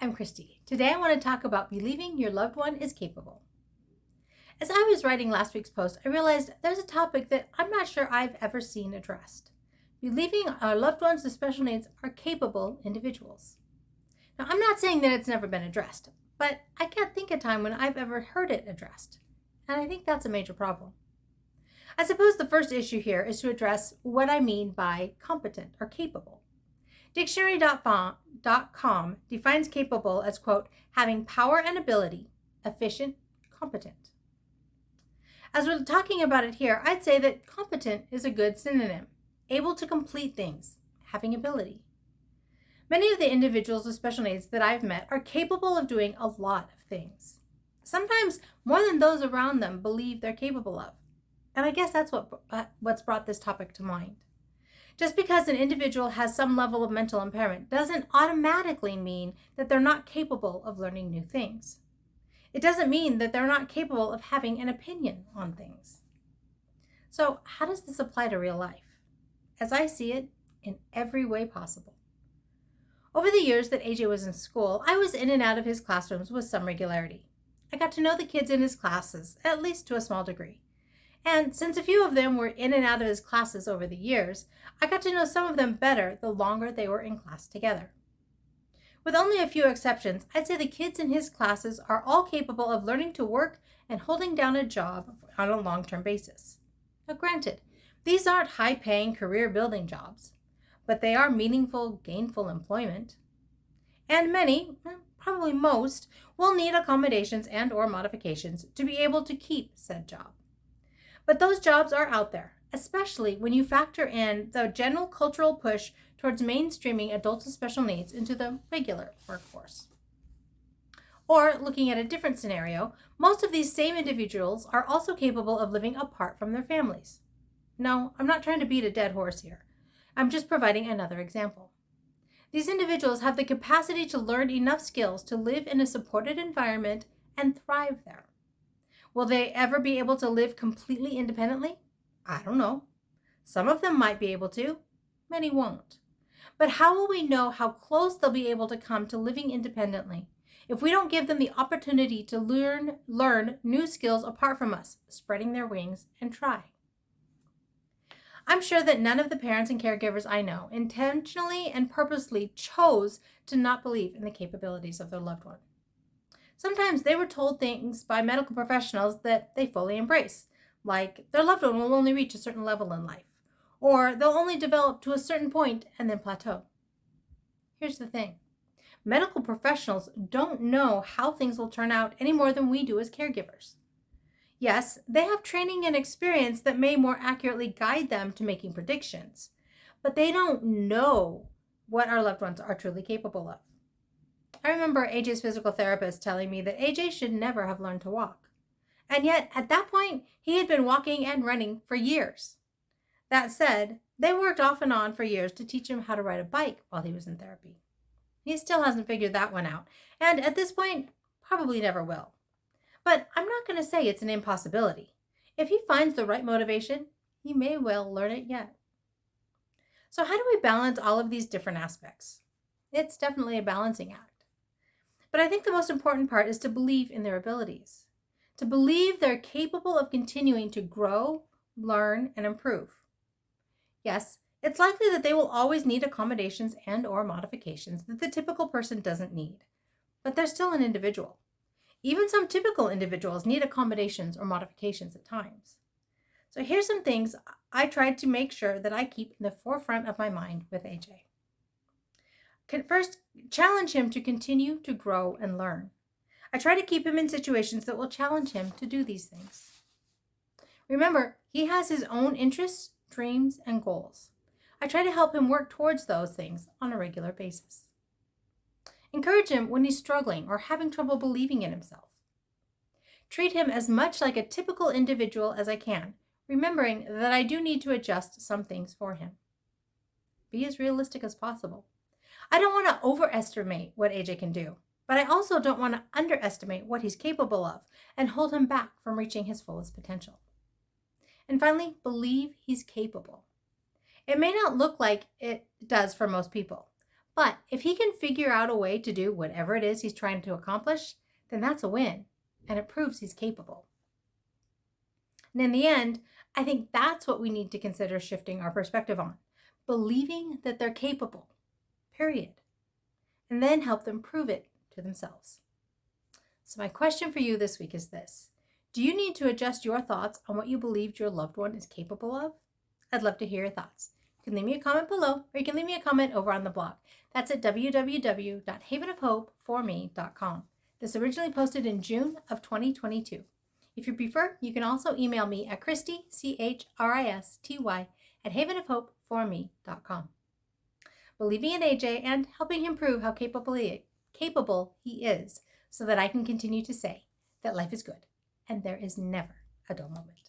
I'm Christy. Today I want to talk about believing your loved one is capable. As I was writing last week's post, I realized there's a topic that I'm not sure I've ever seen addressed. Believing our loved ones with special needs are capable individuals. Now, I'm not saying that it's never been addressed, but I can't think of a time when I've ever heard it addressed. And I think that's a major problem. I suppose the first issue here is to address what I mean by competent or capable. Dictionary.com defines capable as, quote, having power and ability, efficient, competent. As we're talking about it here, I'd say that competent is a good synonym. Able to complete things, having ability. Many of the individuals with special needs that I've met are capable of doing a lot of things. Sometimes more than those around them believe they're capable of. And I guess that's what's brought this topic to mind. Just because an individual has some level of mental impairment doesn't automatically mean that they're not capable of learning new things. It doesn't mean that they're not capable of having an opinion on things. So how does this apply to real life? As I see it, in every way possible. Over the years that AJ was in school, I was in and out of his classrooms with some regularity. I got to know the kids in his classes, at least to a small degree. And since a few of them were in and out of his classes over the years, I got to know some of them better the longer they were in class together. With only a few exceptions, I'd say the kids in his classes are all capable of learning to work and holding down a job on a long-term basis. Now, granted, these aren't high-paying, career-building jobs, but they are meaningful, gainful employment. And many, probably most, will need accommodations and/or modifications to be able to keep said job. But those jobs are out there, especially when you factor in the general cultural push towards mainstreaming adults with special needs into the regular workforce. Or, looking at a different scenario, most of these same individuals are also capable of living apart from their families. No, I'm not trying to beat a dead horse here. I'm just providing another example. These individuals have the capacity to learn enough skills to live in a supported environment and thrive there. Will they ever be able to live completely independently? I don't know. Some of them might be able to. Many won't. But how will we know how close they'll be able to come to living independently if we don't give them the opportunity to learn new skills apart from us, spreading their wings and try? I'm sure that none of the parents and caregivers I know intentionally and purposely chose to not believe in the capabilities of their loved one. Sometimes they were told things by medical professionals that they fully embrace, like their loved one will only reach a certain level in life, or they'll only develop to a certain point and then plateau. Here's the thing. Medical professionals don't know how things will turn out any more than we do as caregivers. Yes, they have training and experience that may more accurately guide them to making predictions, but they don't know what our loved ones are truly capable of. I remember AJ's physical therapist telling me that AJ should never have learned to walk. And yet, at that point, he had been walking and running for years. That said, they worked off and on for years to teach him how to ride a bike while he was in therapy. He still hasn't figured that one out, and at this point, probably never will. But I'm not going to say it's an impossibility. If he finds the right motivation, he may well learn it yet. So how do we balance all of these different aspects? It's definitely a balancing act. But I think the most important part is to believe in their abilities, to believe they're capable of continuing to grow, learn, and improve. Yes, it's likely that they will always need accommodations and/or modifications that the typical person doesn't need, but they're still an individual. Even some typical individuals need accommodations or modifications at times. So here's some things I tried to make sure that I keep in the forefront of my mind with AJ. First, challenge him to continue to grow and learn. I try to keep him in situations that will challenge him to do these things. Remember, he has his own interests, dreams, and goals. I try to help him work towards those things on a regular basis. Encourage him when he's struggling or having trouble believing in himself. Treat him as much like a typical individual as I can, remembering that I do need to adjust some things for him. Be as realistic as possible. I don't want to overestimate what AJ can do, but I also don't want to underestimate what he's capable of and hold him back from reaching his fullest potential. And finally, believe he's capable. It may not look like it does for most people, But if he can figure out a way to do whatever it is he's trying to accomplish, then that's a win, and it proves he's capable. And in the end, I think that's what we need to consider shifting our perspective on, believing that they're capable, period, and then help them prove it to themselves. So my question for you this week is this: do you need to adjust your thoughts on what you believed your loved one is capable of? I'd love to hear your thoughts. You can leave me a comment below, or you can leave me a comment over on the blog. That's at www.havenofhopeforme.com. This originally posted in June of 2022. If you prefer, you can also email me at Christy, CHRISTY, at havenofhopeforme.com. Believing in AJ and helping him prove how capable he is, so that I can continue to say that life is good and there is never a dull moment.